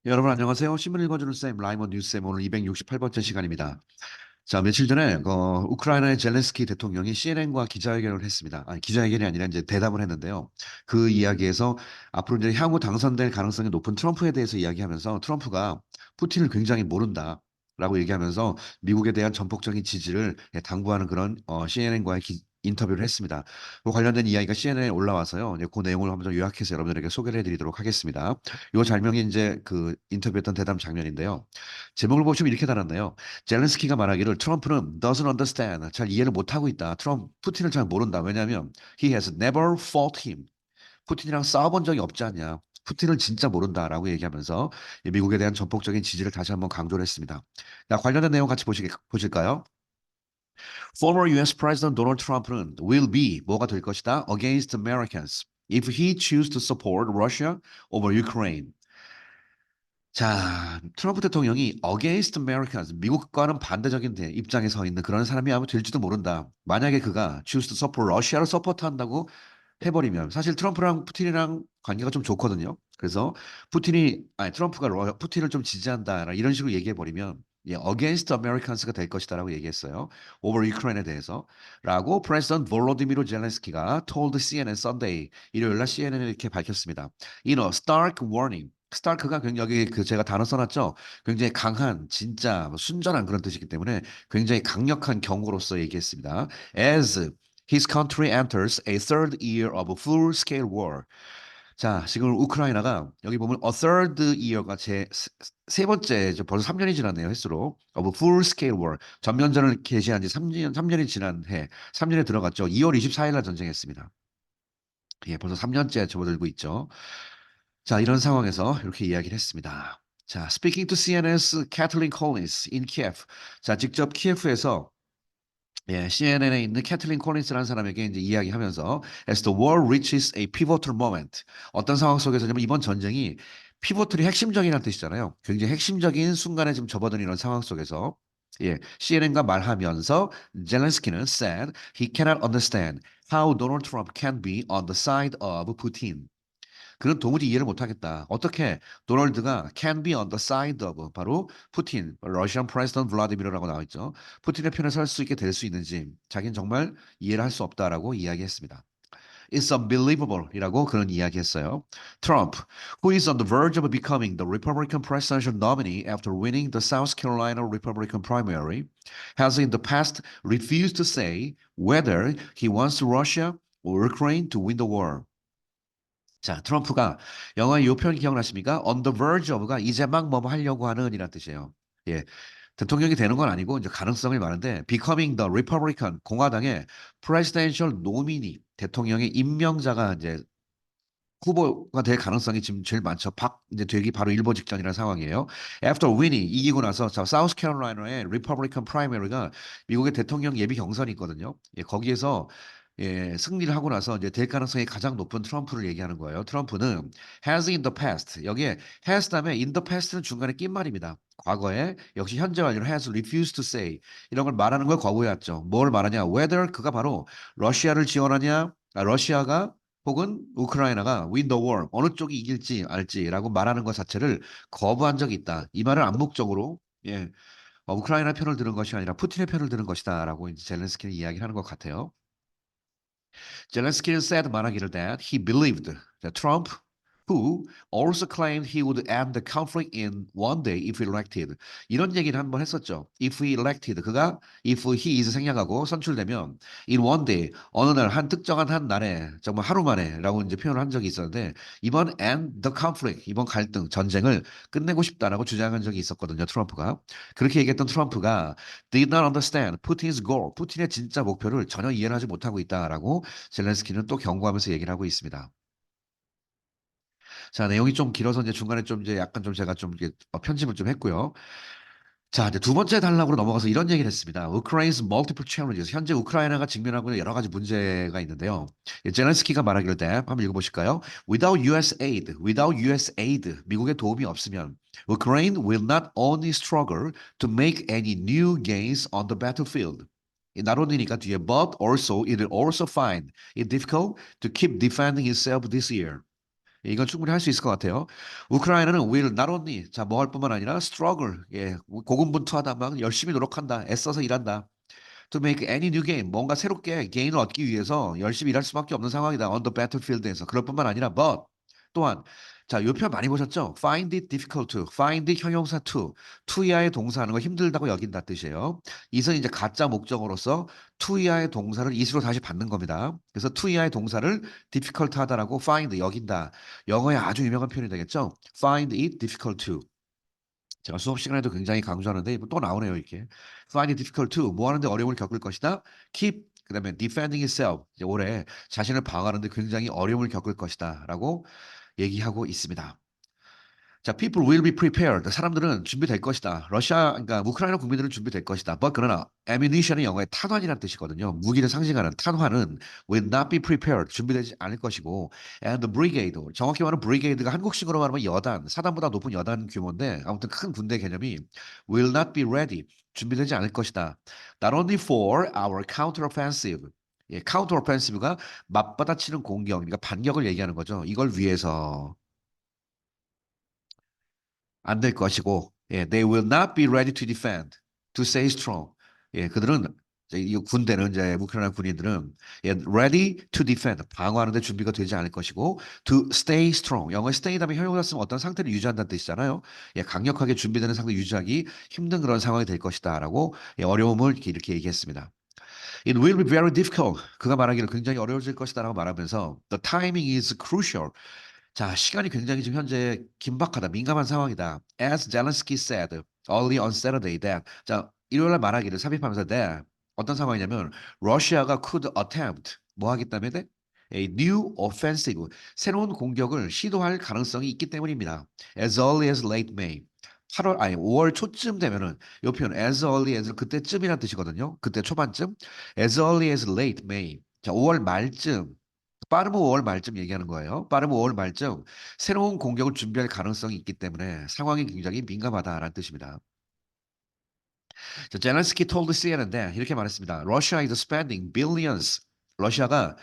여러분 안녕하세요. 신문 읽어주는 쌤 라이먼 뉴스쌤 오늘 268번째 시간입니다. 자, 며칠 전에 우크라이나의 젤렌스키 대통령이 CNN과 기자회견을 했습니다. 아니, 기자회견이 아니라 이제 대담을 했는데요. 그 이야기에서 앞으로 이제 향후 당선될 가능성이 높은 트럼프에 대해서 이야기하면서 트럼프가 푸틴을 굉장히 모른다라고 얘기하면서 미국에 대한 전폭적인 지지를 당부하는 그런 CNN과의 인터뷰를 했습니다. 그 관련된 이야기가 CNN에 올라와서요. 이제 그 내용을 한번 좀 요약해서 여러분들에게 소개를 해드리도록 하겠습니다. 이 장면이 이제 그 인터뷰했던 대담 장면인데요. 제목을 보시면 이렇게 달았네요. 젤렌스키가 말하기를 트럼프는 doesn't understand. 잘 이해를 못하고 있다. 푸틴을 잘 모른다. 왜냐하면 he has never fought him. 푸틴이랑 싸워본 적이 없지 않냐. 푸틴을 진짜 모른다라고 얘기하면서 미국에 대한 전폭적인 지지를 다시 한번 강조를 했습니다. 자, 관련된 내용 같이 보실까요? Former US President Donald Trump는 will be 뭐가 될 것이다? Against Americans if he choose to support Russia over Ukraine. 자, 트럼프 대통령이 against Americans, 미국과는 반대적인 입장에 서 있는 그런 사람이 아마 될지도 모른다. 만약에 그가 choose to support 러시아를 서포트한다고 해버리면 사실 트럼프랑 푸틴이랑 관계가 좀 좋거든요. 그래서 트럼프가 푸틴을 좀 지지한다 이런 식으로 얘기해버리면 예, against Americans가 될 것이다라고 얘기했어요. over Ukraine에 대해서라고 프레지던트 볼로디미르 젤렌스키가 told CNN Sunday 일요일 날 CNN에 이렇게 밝혔습니다. In a stark warning. 스타크가 굉장히 그 제가 단어 써놨죠. 굉장히 강한, 진짜 순전한 그런 뜻이기 때문에 굉장히 강력한 경고로서 얘기했습니다. As his country enters a third year of full-scale war. 자, 지금 우크라이나가 여기 보면 a third year가 세 번째, 벌써 3년이 지났네요, 횟수로. of full-scale war. 전면전을 개시한 지 3년이 지난 해, 3년에 들어갔죠. 2월 24일 날 전쟁했습니다. 예, 벌써 3년째 접어들고 있죠. 자, 이런 상황에서 이렇게 이야기를 했습니다. 자, speaking to CNN's Kathleen Collins in Kiev. 자, 직접 키예프에서 예, CNN에 있는 캐틀린 콜린스라는 사람에게 이제 이야기하면서 as the war reaches a pivotal moment. 어떤 상황 속에서냐면 이번 전쟁이 피보틀이 핵심적이라는 뜻이잖아요. 굉장히 핵심적인 순간에 지금 접어든 이런 상황 속에서 예, CNN과 말하면서 젤렌스키는 said he cannot understand how Donald Trump can be on the side of Putin. 그는 도무지 이해를 못하겠다. 어떻게 도널드가 can be on the side of 바로 푸틴, 러시안 프레지던트 블라디미르라고 나와 있죠. 푸틴의 편에 설 수 있게 될 수 있는지 자기는 정말 이해를 할 수 없다라고 이야기했습니다. It's unbelievable이라고 그런 이야기했어요. Trump, who is on the verge of becoming the Republican presidential nominee after winning the South Carolina Republican primary, has in the past refused to say whether he wants Russia or Ukraine to win the war. 자, 트럼프가 영어의 요 표현 기억나십니까? On the verge of가 이제 막 뭐 하려고 하는 이란 뜻이에요. 예. 대통령이 되는 건 아니고 이제 가능성이 많은데 becoming the Republican 공화당의 presidential nominee 대통령의 임명자가 이제 후보가 될 가능성이 지금 제일 많죠. 이제 되기 바로 일보 직전이라는 상황이에요. After winning 이기고 나서 자, 사우스캐롤라이나의 Republican primary가 미국의 대통령 예비 경선이 있거든요. 예, 거기에서 예, 승리를 하고 나서 이제 될 가능성이 가장 높은 트럼프를 얘기하는 거예요. 트럼프는 has in the past 여기에 has 다음에 in the past는 중간에 낀 말입니다. 과거에 역시 현재 완료로 has refused to say 이런 걸 말하는 걸 거부해왔죠. 뭘 말하냐? Whether 그가 바로 러시아를 지원하냐? 러시아가 혹은 우크라이나가 win the war 어느 쪽이 이길지 알지라고 말하는 것 자체를 거부한 적이 있다. 이 말을 암묵적으로 예, 우크라이나 편을 드는 것이 아니라 푸틴의 편을 드는 것이다라고 이제 젤렌스키는 이야기를 하는 것 같아요. 젤렌스키는 said 말하기를 that he believed that Trump who also claimed he would end the conflict in one day if elected. 이런 얘기를 한번 했었죠. If he elected, 그가 if he is 생략하고 선출되면 in one day, 어느 날 한 특정한 한 날에 정말 하루 만에라고 이제 표현을 한 적이 있었는데 이번 end the conflict, 이번 갈등, 전쟁을 끝내고 싶다라고 주장한 적이 있었거든요. 트럼프가. 그렇게 얘기했던 트럼프가 did not understand Putin's goal, 푸틴의 진짜 목표를 전혀 이해를 하지 못하고 있다라고 젤렌스키는 또 경고하면서 얘기를 하고 있습니다. 자, 내용이 좀 길어서 이제 중간에 좀 이제 약간 좀 제가 좀 이렇게 편집을 좀 했고요. 자, 이제 두 번째 단락으로 넘어가서 이런 얘기를 했습니다. Ukraine's multiple challenges. 현재 우크라이나가 직면하고 있는 여러 가지 문제가 있는데요. 예, 젤렌스키가 말하기를 때 한번 읽어보실까요? Without US aid, 미국의 도움이 없으면 Ukraine will not only struggle to make any new gains on the battlefield. not only니까 뒤에 but also it will also find it difficult to keep defending itself this year. 이건 충분히 할 수 있을 것 같아요. 우크라이나는 will not only 자, 뭐 할 뿐만 아니라 struggle 예, 고군분투하다 막 열심히 노력한다. 애써서 일한다. To make any new gain 뭔가 새롭게 게인을 얻기 위해서 열심히 일할 수밖에 없는 상황이다. On the battlefield에서 그럴 뿐만 아니라 but 또한 자, 요 표현 많이 보셨죠? Find it difficult to, find it 형용사 to 이하의 동사하는 거 힘들다고 여긴다 뜻이에요. 이선 이제 가짜 목적어로서 to 이하의 동사를 is로 다시 받는 겁니다. 그래서 to 이하의 동사를 difficult 하다라고 find 여긴다. 영어의 아주 유명한 표현이 되겠죠? Find it difficult to. 제가 수업 시간에도 굉장히 강조하는데 또 나오네요 이렇게. Find it difficult to 뭐 하는데 어려움을 겪을 것이다. Keep 그다음에 defending itself 이제 올해 자신을 방어하는데 굉장히 어려움을 겪을 것이다라고 얘기하고 있습니다. 자, people will be prepared. 사람들은 준비될 것이다. 그러니까 우크라이나 국민들은 준비될 것이다. But 그러나 ammunition은 영어의 탄환이라는 뜻이거든요. 무기를 상징하는 탄환은 will not be prepared. 준비되지 않을 것이고, and the brigade. 정확히 말하면 brigade가 한국식으로 말하면 여단, 사단보다 높은 여단 규모인데 아무튼 큰 군대 개념이 will not be ready. 준비되지 않을 것이다. Not only for our counteroffensive. 예, counteroffensive가 맞받아치는 공격, 그러니까 반격을 얘기하는 거죠. 이걸 위해서. 안 될 것이고, 예, they will not be ready to defend, to stay strong. 예, 그들은 이 군대는 이제 우크라이나 군인들은 예, ready to defend, 방어하는데 준비가 되지 않을 것이고, to stay strong. 영어에 stay 다음에 형용사 쓰면 어떤 상태를 유지한다는 뜻이잖아요. 예, 강력하게 준비되는 상태 유지하기 힘든 그런 상황이 될 것이다라고 예, 어려움을 이렇게 얘기했습니다. It will be very difficult. 그가 말하기를 굉장히 어려워질 것이다라고 말하면서 the timing is crucial. 자, 시간이 굉장히 지금 현재 긴박하다, 민감한 상황이다. As Zelensky said early on Saturday that 자, 일요일 날 말하기를 삽입하면서 that 어떤 상황이냐면 러시아가 could attempt 뭐 하겠다며 a new offensive 새로운 공격을 시도할 가능성이 있기 때문입니다. As early as late May 8월 아니 5월 초쯤 되면은 이 표현 as early as 그때쯤이란 뜻이거든요. 그때 초반쯤 as early as late May 자 5월 말쯤 빠르면 5월 말쯤 얘기하는 거예요. 빠르면 5월 말쯤 새로운 공격을 준비할 가능성이 있기 때문에 상황이 굉장히 민감하다라는 뜻입니다. 자, 젤렌스키 told CNN인데 이렇게 말했습니다. Russia is spending billions. 러시아가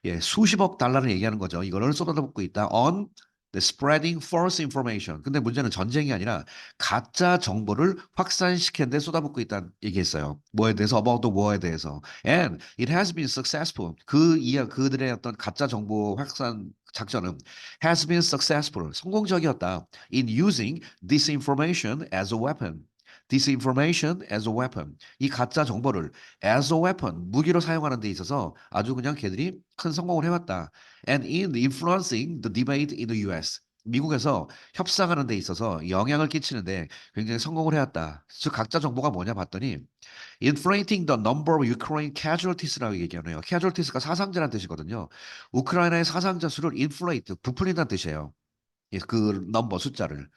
예, 수십억 달러를 얘기하는 거죠. 이거를 쏟아붓고 있다. On the spreading false information. 근데 문제는 전쟁이 아니라 가짜 정보를 확산시키는 데 쏟아붓고 있다는 얘기했어요. 뭐에 대해서 about the war에 대해서. And it has been successful. 그들의 어떤 가짜 정보 확산 작전은 has been successful. 성공적이었다. In using disinformation as a weapon. disinformation as a weapon. 이 가짜 정보를 as a weapon, 무기로 사용하는 데 있어서 아주 그냥 걔들이 큰 성공을 해왔다. And in influencing the debate in the US. 미국에서 협상하는 데 있어서 영향을 끼치는데 굉장히 성공을 해왔다. 즉 가짜 정보가 뭐냐 봤더니 inflating the number of Ukraine casualties라고 얘기하네요. casualties가 사상자라는 뜻이거든요. 우크라이나의 사상자 수를 inflate, 부풀린다는 뜻이에요. 예, 그 넘버 숫자를.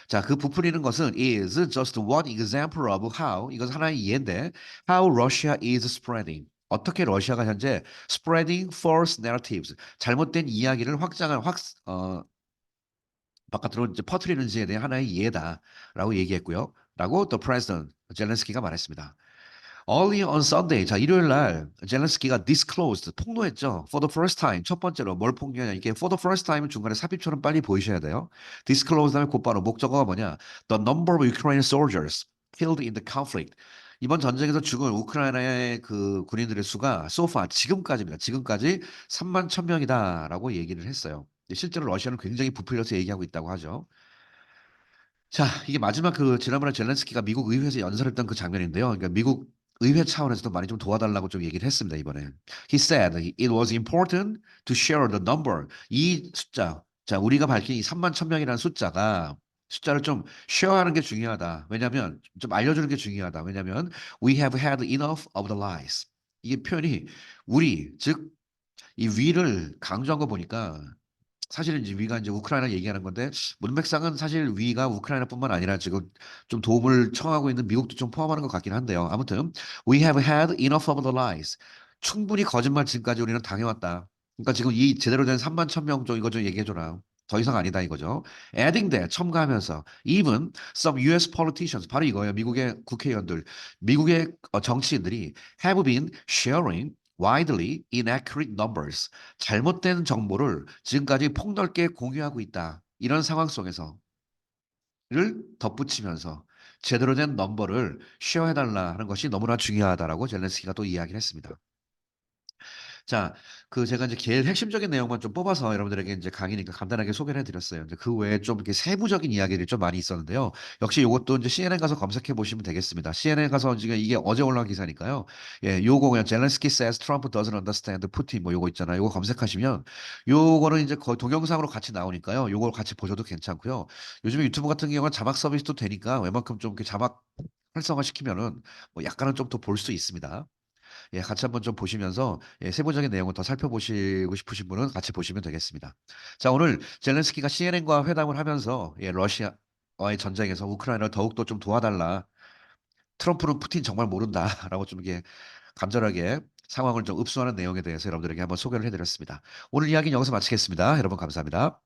자, 그 부풀리는 것은 is just one example of how 이것은 하나의 예인데 how Russia is spreading. 어떻게 러시아가 현재 spreading false narratives 잘못된 이야기를 바깥으로 이제 퍼뜨리는지에 대한 하나의 예다라고 얘기했고요. 라고 또 프레지던트 젤렌스키가 말했습니다. Early on Sunday, 자 일요일 날 젤렌스키가 disclosed 폭로했죠. For the first time 첫 번째로 뭘 폭로하냐 이게 for the first time은 중간에 삽입처럼 빨리 보이셔야 돼요. disclosed 하면 곧바로 목적어가 뭐냐? The number of Ukrainian soldiers killed in the conflict. 이번 전쟁에서 죽은 우크라이나의 그 군인들의 수가 so far 지금까지입니다. 지금까지 3만 1,000명이다라고 얘기를 했어요. 실제로 러시아는 굉장히 부풀려서 얘기하고 있다고 하죠. 자, 이게 마지막 그 지난번에 젤렌스키가 미국 의회에서 연설했던 그 장면인데요. 그러니까 미국 의회 차원에서도 많이 좀 도와달라고 좀 얘기를 했습니다, 이번에. He said it was important to share the number. 이 숫자, 자, 우리가 밝힌 이 3만 1,000명이라는 숫자가 숫자를 좀 쉐어하는 게 중요하다. 왜냐하면 좀 알려주는 게 중요하다. 왜냐하면 we have had enough of the lies. 이게 표현이 우리, 즉 이 위를 강조한 거 보니까 사실은 이제 위가 이제 우크라이나 얘기하는 건데 문맥상은 사실 위가 우크라이나뿐만 아니라 지금 좀 도움을 청하고 있는 미국도 좀 포함하는 것 같긴 한데요. 아무튼 we have had enough of the lies. 충분히 거짓말 지금까지 우리는 당해왔다. 그러니까 지금 이 제대로 된 3만 1,000명 좀 이거 좀 얘기해줘라. 더 이상 아니다 이거죠. Adding that 첨가하면서 even some US politicians 바로 이거예요. 미국의 국회의원들, 미국의 정치인들이 have been sharing widely inaccurate numbers. 잘못된 정보를 지금까지 폭넓게 공유하고 있다. 이런 상황 속에서 를 덧붙이면서 제대로 된 넘버를 쉐어해 달라 하는 것이 너무나 중요하다라고 젤렌스키가 또 이야기를 했습니다. 자, 제가 이제 제일 핵심적인 내용만 좀 뽑아서 여러분들에게 이제 강의니까 간단하게 소개를 해드렸어요. 이제 그 외에 좀 이렇게 세부적인 이야기들이 좀 많이 있었는데요. 역시 요것도 이제 CNN 가서 검색해 보시면 되겠습니다. CNN 가서 지금 이게 어제 올라온 기사니까요. 예, 요거 그냥 젤렌스키 says Trump doesn't understand Putin 뭐 요거 있잖아요. 요거 검색하시면 요거는 이제 거의 동영상으로 같이 나오니까요. 요걸 같이 보셔도 괜찮고요. 요즘에 유튜브 같은 경우는 자막 서비스도 되니까 웬만큼 좀 이렇게 자막 활성화 시키면은 뭐 약간은 좀 더 볼 수 있습니다. 예, 같이 한번 좀 보시면서 예, 세부적인 내용을 더 살펴보시고 싶으신 분은 같이 보시면 되겠습니다. 자, 오늘 젤렌스키가 CNN과 회담을 하면서 예, 러시아와의 전쟁에서 우크라이나를 더욱더 좀 도와달라. 트럼프는 푸틴 정말 모른다라고 좀 이게 간절하게 상황을 좀 읍수하는 내용에 대해서 여러분들에게 한번 소개를 해드렸습니다. 오늘 이야기는 여기서 마치겠습니다. 여러분 감사합니다.